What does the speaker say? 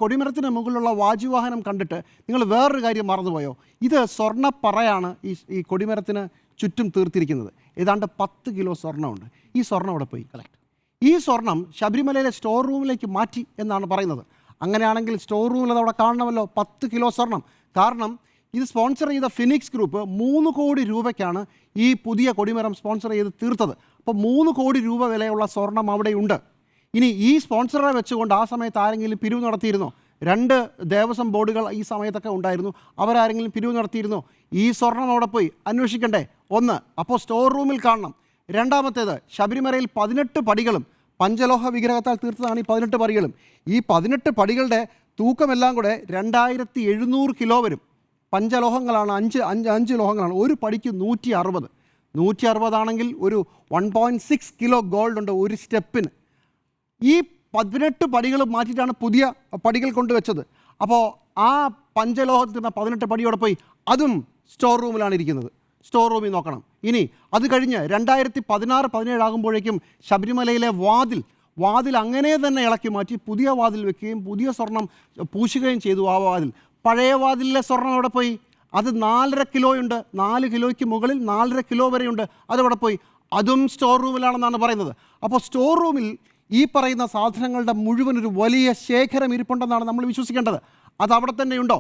കൊടിമരത്തിന് മുകളിലുള്ള വാജുവാഹനം കണ്ടിട്ട് നിങ്ങൾ വേറൊരു കാര്യം മറന്നുപോയോ? ഇത് സ്വർണ്ണപ്പറയാണ് ഈ കൊടിമരത്തിന് ചുറ്റും തീർത്തിരിക്കുന്നത്. ഏതാണ്ട് 10 കിലോ സ്വർണ്ണമുണ്ട്. ഈ സ്വർണ്ണം അവിടെ പോയി. ഈ സ്വർണം ശബരിമലയിലെ സ്റ്റോർ റൂമിലേക്ക് മാറ്റി എന്നാണ് പറയുന്നത്. അങ്ങനെയാണെങ്കിൽ സ്റ്റോർ റൂമിൽ അതവിടെ കാണണമല്ലോ 10 കിലോ സ്വർണം. കാരണം ഇത് സ്പോൺസർ ചെയ്ത ഫിനിക്സ് ഗ്രൂപ്പ് 3 കോടി രൂപയ്ക്കാണ് ഈ പുതിയ കൊടിമരം സ്പോൺസർ ചെയ്ത് തീർത്തത്. അപ്പോൾ 3 കോടി രൂപ വിലയുള്ള സ്വർണം അവിടെയുണ്ട്. ഇനി ഈ സ്പോൺസറെ വെച്ചുകൊണ്ട് ആ സമയത്ത് ആരെങ്കിലും പിരിവ് നടത്തിയിരുന്നോ? 2 ദേവസ്വം ബോർഡുകൾ ഈ സമയത്തൊക്കെ ഉണ്ടായിരുന്നു. അവരാരെങ്കിലും പിരിവ് നടത്തിയിരുന്നോ? ഈ സ്വർണം അവിടെ പോയി അന്വേഷിക്കണ്ടേ? ഒന്ന്, അപ്പോൾ സ്റ്റോർ റൂമിൽ കാണണം. രണ്ടാമത്തേത്, ശബരിമലയിൽ 18 പടികളും പഞ്ചലോഹ വിഗ്രഹത്താൽ തീർത്തതാണ് ഈ 18 പടികളും. ഈ 18 പടികളുടെ തൂക്കമെല്ലാം കൂടെ 2700 കിലോ വരും. പഞ്ചലോഹങ്ങളാണ്, 5 ലോഹങ്ങളാണ്. ഒരു പടിക്ക് 160 ആണെങ്കിൽ ഒരു 1.6 കിലോ ഗോൾഡ് ഉണ്ട് ഒരു സ്റ്റെപ്പിന്. ഈ 18 പടികൾ മാറ്റിയിട്ടാണ് പുതിയ പടികൾ കൊണ്ടുവച്ചത്. അപ്പോൾ ആ പഞ്ചലോഹത്തിൽ നിന്ന് 18 പടിയോടെ പോയി അതും സ്റ്റോർ റൂമിലാണ് ഇരിക്കുന്നത്. സ്റ്റോർ റൂമിൽ നോക്കണം. ഇനി അത് കഴിഞ്ഞ് 2016-17 ആകുമ്പോഴേക്കും ശബരിമലയിലെ വാതിൽ അങ്ങനെ തന്നെ ഇളക്കി മാറ്റി പുതിയ വാതിൽ വെക്കുകയും പുതിയ സ്വർണം പൂശുകയും ചെയ്തു. ആ വാതിൽ, പഴയ വാതിലിലെ സ്വർണം അവിടെ പോയി. അത് 4.5 കിലോയുണ്ട്. 4 കിലോയ്ക്ക് മുകളിൽ 4.5 കിലോ വരെയുണ്ട്. അതവിടെ പോയി. അതും സ്റ്റോർ റൂമിലാണെന്നാണ് പറയുന്നത്. അപ്പോൾ സ്റ്റോർ റൂമിൽ ഈ പറയുന്ന സാധനങ്ങളുടെ മുഴുവൻ ഒരു വലിയ ശേഖരം ഇരിപ്പുണ്ടെന്നാണ് നമ്മൾ വിശ്വസിക്കേണ്ടത്. അത് അവിടെ തന്നെയുണ്ടോ?